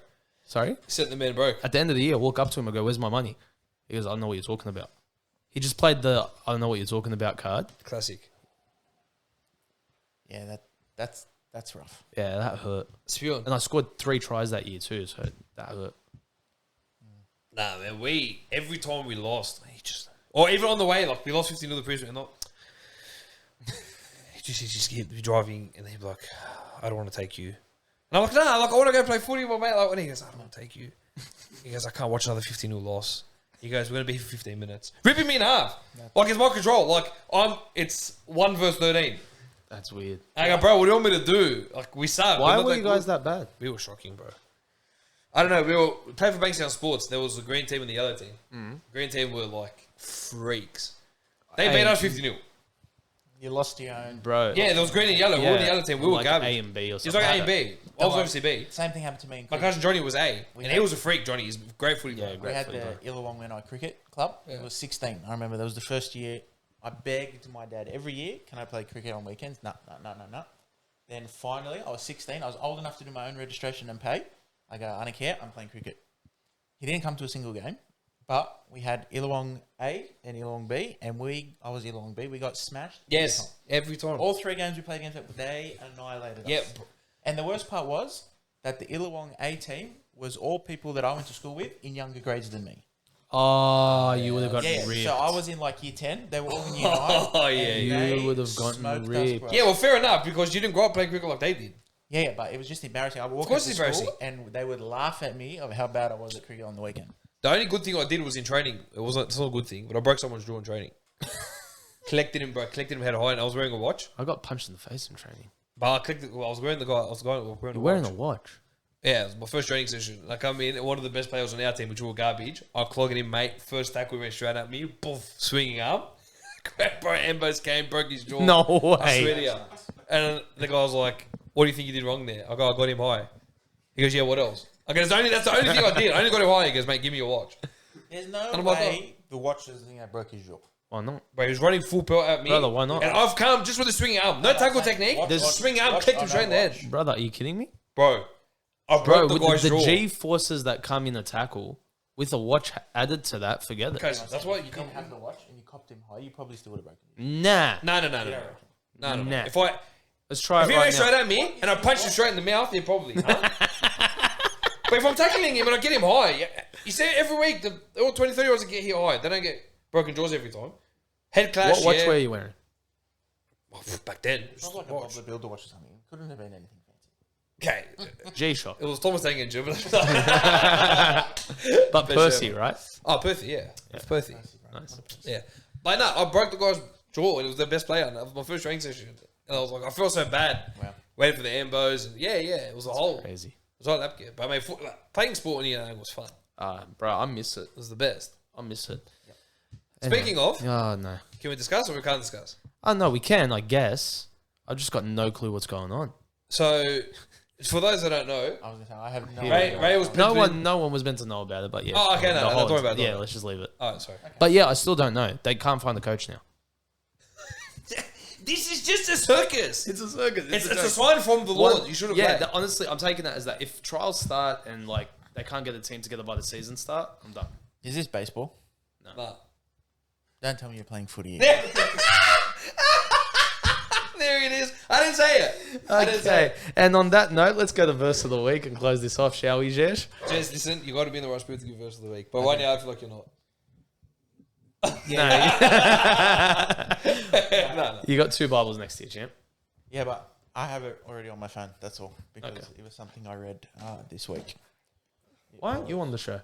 sorry, Set the man broke. at the end of the year, I walk up to him and go, "Where's my money?" He goes, "I don't know what you're talking about." He just played the "I don't know what you're talking about" card. Classic. Yeah, that's rough. Yeah, that hurt. Spewing. And I scored 3 tries that year too, so that hurt. Nah, man, every time we lost, or even on the way, like, we lost 15 to the Prism, and not. he just keep driving, and he'd be like, "I don't want to take you." And I'm like, "Nah, like, I want to go play footy with my mate." Like, and he goes, "I don't want to take you." He goes, "I can't watch another 15-0 loss." He goes, "We're going to be here for 15 minutes. Ripping me in half. Like, it's my control. Like, it's 1 verse 13. That's weird. I go, "Bro, what do you want me to do? Like, we suck." Why We're not were you guys good." that bad? We were shocking, bro. I don't know. We played for Bankstown Sports. There was the green team and the yellow team. Green team were like freaks. They beat us 50-0. You lost your own. Bro. Yeah, there was green and yellow. We were in the yellow team. We were like garbage. A and B or It was something. like A and B. I was obviously B. Same thing happened to me in My cricket. cousin Johnny was A, and he had- was a freak. Johnny, he's a great footy player. We had the Illawong Menai Cricket Club. It was 16. I remember that was the first year. I begged my dad every year, "Can I play cricket on weekends?" No. Then finally, I was 16. I was old enough to do my own registration and pay. I go, "I don't care. I'm playing cricket." He didn't come to a single game, but we had Illawong A and Illawong B, and I was Illawong B. We got smashed. Yes, every time. All 3 games we played against it, they annihilated us. Yeah, And the worst part was that the Illawong A team was all people that I went to school with in younger grades than me. Oh, you would have gotten Yeah, ripped. so I was in like year 10. They were all in year 9. Oh, yeah, and yeah. they You would have gotten smoked us, ripped. bro. yeah. Well, fair enough, because you didn't grow up playing cricket like they did. Yeah, but it was just embarrassing. I would walk course into it's school embarrassing. and they would laugh at me of how bad I was at cricket on the weekend. The only good thing I did was in training. It's not a good thing, but I broke someone's jaw in training. Collected him head high, and I was wearing a watch. I got punched in the face in training. But I was wearing You're wearing a watch. Yeah, it was my first training session. I come in, and one of the best players on our team, which were garbage. I clogged him, mate. First tackle went straight at me. Poof, swinging up. Bro, Ambos came, broke his jaw. No I swear to way. you. And the guy was like, "What do you think you did wrong there?" I go, "I got him high." He goes, "Yeah, what else?" I go, "That's the only thing I did. I only got him high." He goes, "Mate, give me your watch." There's no And I'm like, way the watch is the thing that broke his jaw. Why not? But he was running full pelt at me. Brother, why not? And I've come just with a swinging arm. No tackle technique. There's a swinging arm, clicked him straight in the head. Brother, are you kidding me? Bro, I Bro, broke the with guy's the jaw. G forces that come in a tackle, with a watch added to that, forget it. Okay, that's why If you you come. didn't have the watch and you copped him high, you probably still would have broken it. Nah. No. Nah. If I Let's try If it he right went straight now. at me and I punched him straight in the mouth, then probably. Huh? But if I'm tackling him and I get him high, you see every week, all 20, 30 year olds that get hit high, they don't get broken jaws every time. Head clash, What watch yeah. were you wearing? Well, back then. It's not like a Bob the Builder watch or something. It couldn't have been anything fancy. Okay. G-Shock. It was Thomas Tank and Jim. But Percy, right? Oh, Perthy, yeah. It's Perthy. Nice. Yeah. But no, I broke the guy's jaw and it was the best player. And that was my first training session. And I was like, I felt so bad. Wow. Waiting for the ambos. And yeah, it was a whole. It Crazy. was all that kid. But I mean, playing sport in the was fun. Bro, I miss it. It was the best. I miss it. Speaking of, Oh, no. can we discuss or we can't discuss? Oh, no, we can, I guess. I've just got no clue what's going on. So, for those that don't know, I was going to say, I have no Ray, idea. Ray was No one was meant to know about it, but yeah. Oh, okay, no, The no, whole- don't worry about it, Yeah, don't let's just leave it. Oh, sorry. But yeah, I still don't know. They can't find the coach now. This is just a circus. It's a circus. It's a sign from the Lord. You should have played. Honestly, I'm taking that as that if trials start and like they can't get a team together by the season start, I'm done. Is this baseball? Nah. Don't tell me you're playing footy. There it is. I didn't say it. I didn't say Okay, and on that note, let's go to verse of the week and close this off, shall we, Jesh? it. Jess, listen, you got to be in the right spirit to give verse of the week. But right now, I feel like you're not. No. You got 2 Bibles next to you, champ. Yeah, but I have it already on my phone. That's all. Because Okay. it was something I read this week. Why aren't you on the show?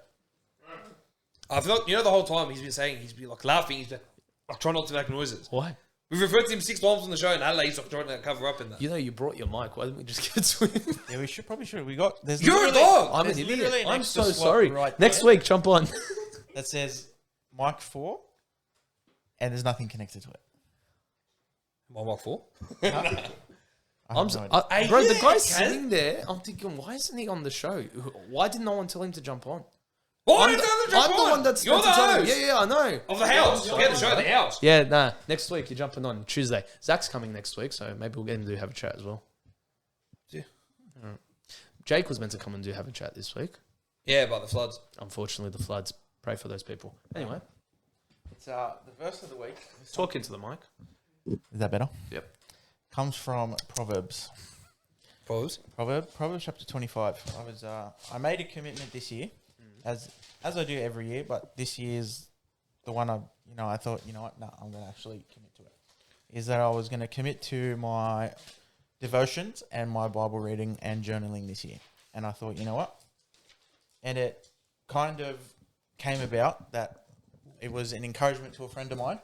I feel like, the whole time he's been like laughing. He's been like trying not to make noises. Why? We've referred to him 6 times on the show, and Adelaide, he's like trying to cover up in that. You brought your mic. Why didn't we just get to him? Yeah, we probably should. We got. There's You're a literally- dog! I'm an there's idiot. literally an I'm extra so slot sorry. right Next there week, jump on. that says mic 4, and there's nothing connected to it. My mic 4? I have no idea. Bro, the yeah, guy's Ken. sitting there. I'm thinking, why isn't he on the show? Why did no one tell him to jump on? Why I'm did the, the I'm the one that's You're meant the to tell him. host. Yeah, I know. Of the house. Yeah, the show, the house. Yeah, nah. Next week, you're jumping on Tuesday. Zach's coming next week, so maybe we'll get him to have a chat as well. Yeah. All right. Jake was meant to come and have a chat this week. Yeah, about the floods. Unfortunately, the floods. Pray for those people. Anyway, It's the verse of the week. talk into the mic. Is that better? Yep. Comes from Proverbs. Proverbs? Proverbs chapter 25. I made a commitment this year, as I do every year, but this year's the one I thought, I'm going to actually commit to it. Is that I was going to commit to my devotions and my Bible reading and journaling this year. And I thought, you know what? And it kind of came about that it was an encouragement to a friend of mine.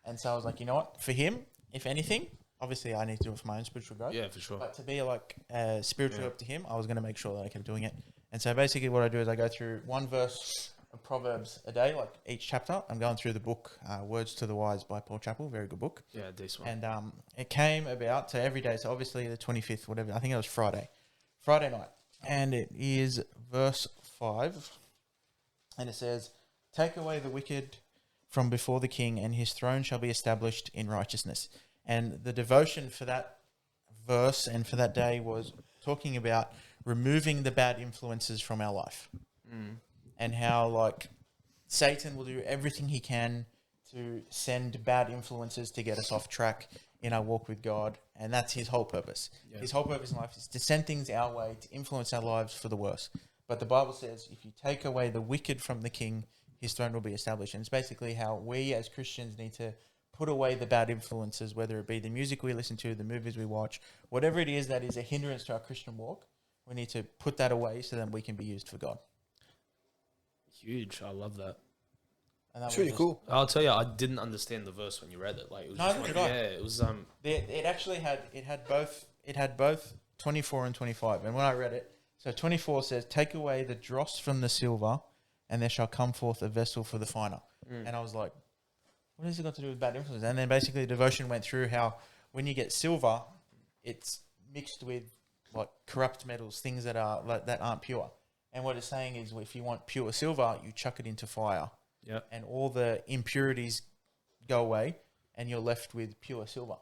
And so I was like, you know what? For him, if anything, obviously I need to do it for my own spiritual growth. Yeah, for sure. But to be like spiritual up to him, I was going to make sure that I kept doing it. And so basically what I do is I go through one verse of Proverbs a day, like each chapter. I'm going through the book Words to the Wise by Paul Chappell, very good book. Yeah, decent one. And it came about, so every day, so obviously the 25th, whatever, I think it was Friday night. And it is verse 5. And it says, "Take away the wicked from before the king, and his throne shall be established in righteousness." And the devotion for that verse and for that day was talking about removing the bad influences from our life. And how, like, Satan will do everything he can to send bad influences to get us off track in our walk with God. And that's his whole purpose. Yeah. His whole purpose in life is to send things our way, to influence our lives for the worse. But the Bible says, if you take away the wicked from the king, his throne will be established. And it's basically how we as Christians need to put away the bad influences, whether it be the music we listen to, the movies we watch, whatever it is that is a hindrance to our Christian walk. We need to put that away so that we can be used for God. Huge. I love that. And that It's was really just- cool. I'll tell you, I didn't understand the verse when you read it. Like, it was No, just neither like, did I. yeah, it was It actually had both 24 and 25. And when I read it, so 24 says, "Take away the dross from the silver, and there shall come forth a vessel for the finer." And I was like, what has it got to do with bad influence? And then basically the devotion went through how when you get silver, it's mixed with like corrupt metals, things that are like, that aren't pure. And what it's saying is, if you want pure silver, you chuck it into fire, and all the impurities go away, and you're left with pure silver.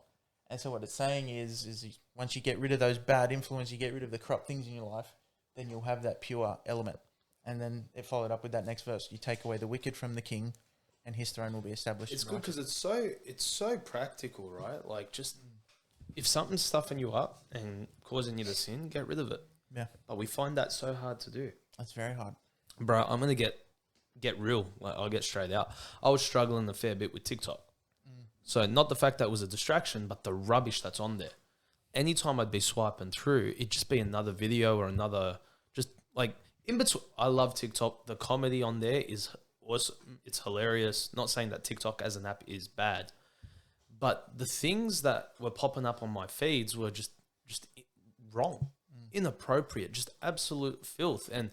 And so what it's saying is once you get rid of those bad influences, you get rid of the corrupt things in your life, then you'll have that pure element. And then it followed up with that next verse: "You take away the wicked from the king, and his throne will be established." It's in good because it's so practical, right? Like, just if something's stuffing you up and causing you to sin, get rid of it. Yeah, But we find that so hard to do. that's very hard. Bro, I'm gonna get real. Like, I'll get straight out. I was struggling a fair bit with TikTok. So not the fact that it was a distraction, but the rubbish that's on there. Anytime I'd be swiping through, it'd just be another video or another, just like in between. I love TikTok. The comedy on there is awesome. It's hilarious. Not saying that TikTok as an app is bad, but the things that were popping up on my feeds were just wrong, inappropriate, just absolute filth. And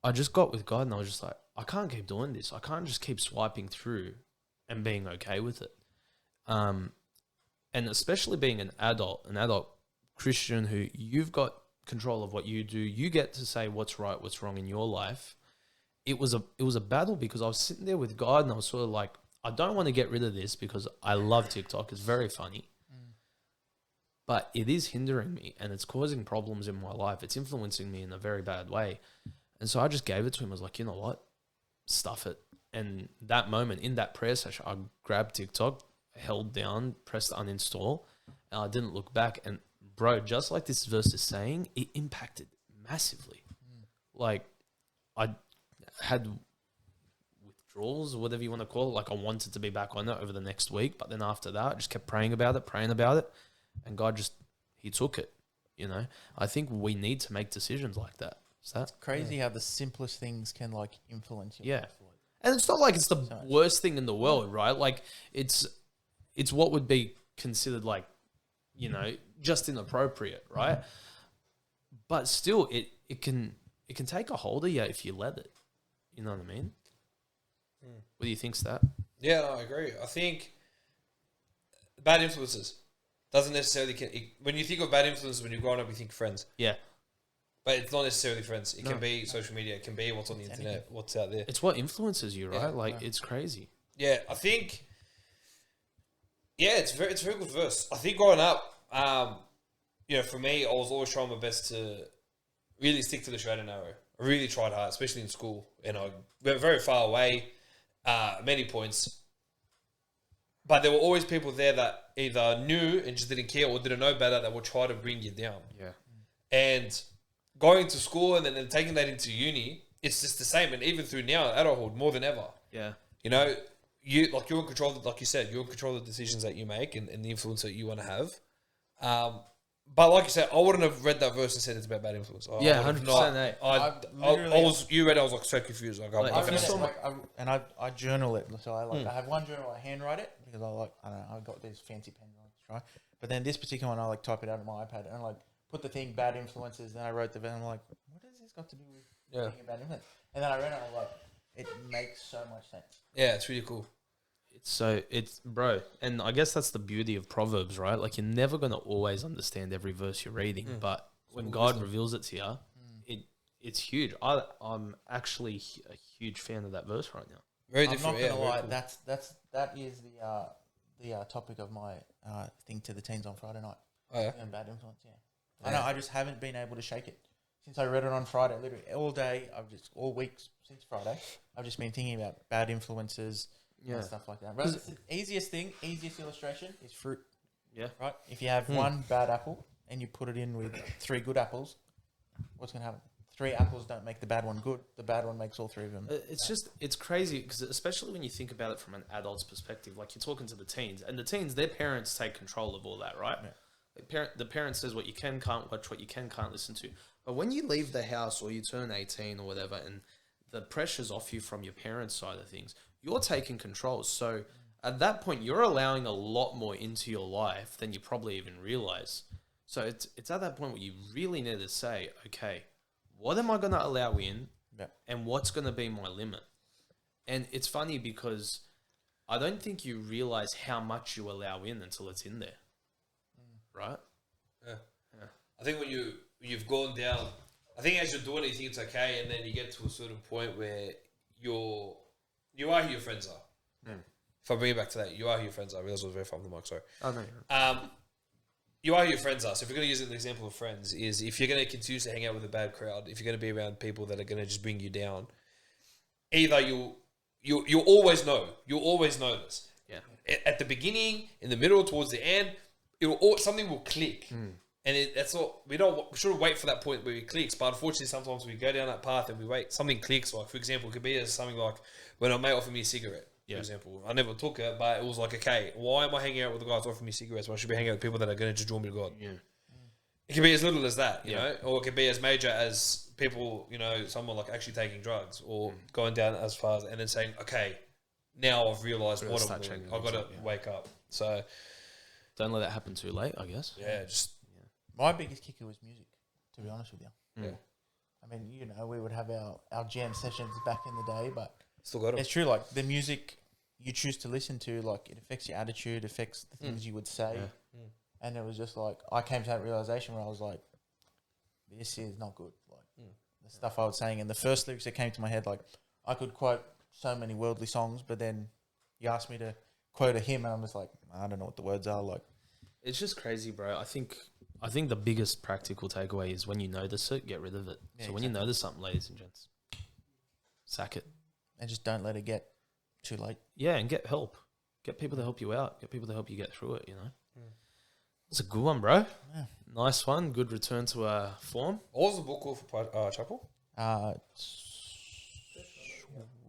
I just got with God, and I was just like, I can't keep doing this. I can't just keep swiping through and being okay with it. And especially being an adult Christian who you've got control of what you do. You get to say what's right, what's wrong in your life. It was a battle because I was sitting there with God, and I was sort of like, I don't want to get rid of this because I love TikTok. It's very funny. But it is hindering me, and it's causing problems in my life. It's influencing me in a very bad way. And so I just gave it to him. I was like, you know what? Stuff it. And that moment, in that prayer session, I grabbed TikTok, held down, pressed uninstall, and I didn't look back. And bro, just like this verse is saying, it impacted massively. Like, I had withdrawals or whatever you want to call it. Like, I wanted to be back on it over the next week. But then after that, I just kept praying about it. And God he took it, you know. I think we need to make decisions like that. Is that? Crazy how the simplest things can like influence your Yeah. life. Like, And it's not like it's the So much. worst thing in the world, right? Like it's what would be considered like, just inappropriate, right? But still, it can take a hold of you if you let it. You know what I mean? What do you think, Stat? Yeah, no, I agree. I think bad influences doesn't necessarily when you think of bad influences when you're growing up, you think friends, Yeah, but it's not necessarily friends. It No. can be social media. It can be what's on the internet, what's out there. it's what influences you, right? Yeah. Like it's crazy. Yeah, I think. Yeah, it's a very good verse. I think growing up, for me, I was always trying my best to really stick to the straight and narrow. I really tried hard, especially in school, and I went very far away, many points. But there were always people there that either knew and just didn't care or didn't know better that would try to bring you down. Yeah, And going to school and then taking that into uni, it's just the same. And even through now, adulthood, more than ever. yeah, You're in control of, like you said, you're in control of the decisions that you make and the influence that you want to have. But like you said, I wouldn't have read that verse and said it's about bad influence. Yeah, I would have 100%, not- you read it, I was like so confused. Like, Like, I'm if not you gonna- saw my- I journal it. So I I have one journal, I handwrite it because I don't know, I've got these fancy pens I like to try. But then this particular one, I like type it out on my iPad and I like put the thing bad influences. Then I wrote the and I'm like, what has this got to do with being a bad influence? And then I read it and I'm like, it makes so much sense. Yeah, it's really cool. it's bro, and I guess that's the beauty of Proverbs, right? Like you're never gonna always understand every verse you're reading, but when God reveals it to you, it's huge. I'm actually a huge fan of that verse right now. Very I'm different. not gonna lie, cool. that is the topic of my thing to the teens on Friday night. Oh, yeah. And bad influence, I know. I just haven't been able to shake it since I read it on Friday. Literally all day, all week since Friday, I've just been thinking about bad influences and stuff like that. But it's the easiest illustration is fruit. Yeah. Right. If you have one bad apple and you put it in with 3 good apples, what's gonna happen? 3 apples don't make the bad one good. The bad one makes all 3 of them. It's crazy because especially when you think about it from an adult's perspective, like you're talking to the teens, and the teens, their parents take control of all that, right? Yeah. The parent says what you can't watch, what you can't listen to. But when you leave the house or you turn 18 or whatever, and the pressure's off you from your parents' side of things, you're taking control. So at that point, you're allowing a lot more into your life than you probably even realize. So it's at that point where you really need to say, okay, what am I going to allow in, and what's going to be my limit? And it's funny because I don't think you realize how much you allow in until it's in there, right? Yeah. I think when you've gone down, I think as you're doing it, you think it's okay, and then you get to a certain point where you are who your friends are. If I bring it back to that, you are who your friends are. I realize I was very far from the mic, sorry. Oh, no. You are who your friends are. So if we're going to use an example of friends, is if you're going to continue to hang out with a bad crowd, if you're going to be around people that are going to just bring you down, either you'll always know this. Yeah. At the beginning, in the middle, towards the end, something will click. And that's all. We shouldn't wait for that point where it clicks. But unfortunately, sometimes we go down that path and we wait. Something clicks. Like, for example, it could be as something like when a mate offered me a cigarette. For example, I never took it, but it was like, okay, why am I hanging out with the guys offering me cigarettes when I should be hanging out with people that are going to just draw me to God? Yeah. It can be as little as that, you know, or it can be as major as people, someone like actually taking drugs or going down as far as and then saying, okay, now I've realised what I'm doing. I've got to wake up. So Don't let that happen too late, I guess. My biggest kicker was music, to be honest with you. Yeah. I mean, we would have our jam sessions back in the day, but still got it. it's true. Like the music you choose to listen to, like it affects your attitude, affects the things you would say. And it was just like, I came to that realization where I was like, this is not good. Like the stuff I was saying and the first lyrics that came to my head, like I could quote so many worldly songs, but then you asked me to quote a hymn and I'm just like, I don't know what the words are. Like, it's just crazy, bro. I think the biggest practical takeaway is when you notice it, get rid of it. Yeah, so when you notice something, ladies and gents, sack it. And just don't let it get too late. Yeah, and get help. Get people to help you out. Get people to help you get through it, It's a good one, bro. Yeah. Nice one. Good return to form. What was the book called for Chapel?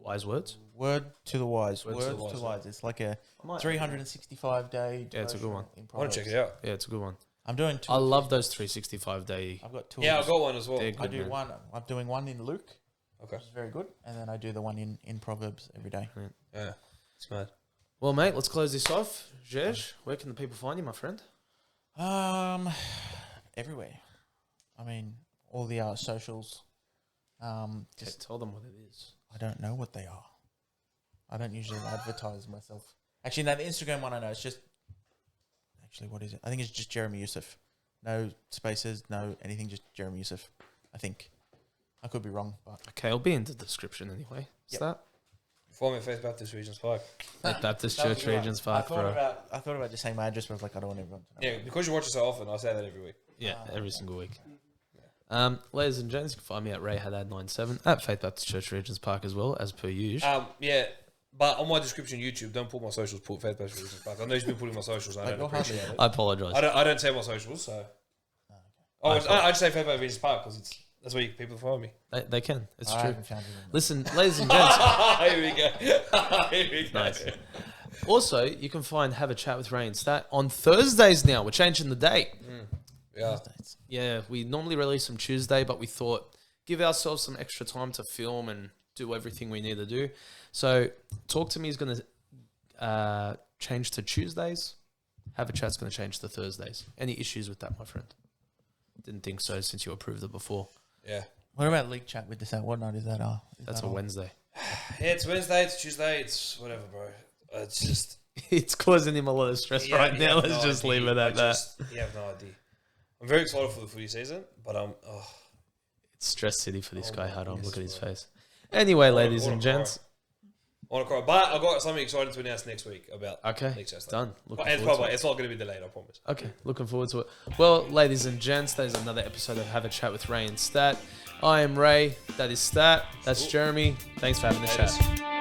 Wise words. Word to the wise. Words Words to the wise. It's like a 365-day. Yeah, it's a good one. I want to check it out. Yeah, it's a good one. I'm doing two. I love those 365 day. I've got two. Yeah, of I got one as well. They're I good, do man. one. I'm doing one in Luke, Okay. which is very good, and then I do the one in Proverbs every day. Yeah, it's mad. Well, mate, let's close this off. Jej, where can the people find you, my friend? Everywhere. I mean, all the socials. Just tell them what it is. I don't know what they are. I don't usually advertise myself. Actually, no, the Instagram one I know. It's just... Actually, what is it? I think it's just Jeremy Youssef. No spaces, no anything, just Jeremy Youssef. I think. I could be wrong, but... Okay, it'll be in the description anyway. Is Yep. that? Former Faith Baptist Regents Park. Baptist That was Church the one. Regents Park, bro. I thought about just saying my address, but I was like, I don't want everyone to know. Yeah, because you watch it so often, I say that every week. Yeah, every single week. Ladies and gents, you can find me at RayHaddad97 at Faith Baptist Church Regents Park as well, as per usual. Yeah, but on my description YouTube, don't put my socials. Put Faith Baptist Regents Park. I know you've been putting my socials. I Like, don't you're hardly appreciate it. I apologise. I don't say my socials, so. I just say Faith Baptist Regents Park because that's where people find me. They can. It's I true. haven't found it. Listen, ladies and gents. Here we go. Here we go. Nice. Also, you can find Have a Chat with Ray and Stat on Thursdays now. We're changing the date. Yeah. Yeah, we normally release them Tuesday, but we thought give ourselves some extra time to film and do everything we need to do. So, Talk to Me is going to change to Tuesdays. Have a Chat's going to change to Thursdays. Any issues with that, my friend? Didn't think so since you approved it before. Yeah. What about League Chat with this? What night is that? That's a Wednesday. Yeah, it's Wednesday, it's Tuesday, it's whatever, bro. It's just... It's causing him a lot of stress Yeah, right you now. have Let's no just idea. leave it at that. You have no idea. I'm very excited for the footy season, but It's stress city for this Oh guy. my Hold on, look at his goodness, face. Anyway, wanna- ladies and wanna cry. gents. I want to cry. But I've got something exciting to announce next week about Okay, League Chat stuff. done. Looking It's forward to it. it's not going to be delayed, I promise. Okay, looking forward to it. Well, ladies and gents, there's another episode of Have a Chat with Ray and Stat. I am Ray. That is Stat. That's Cool. Jeremy. Thanks for having the That chat. is-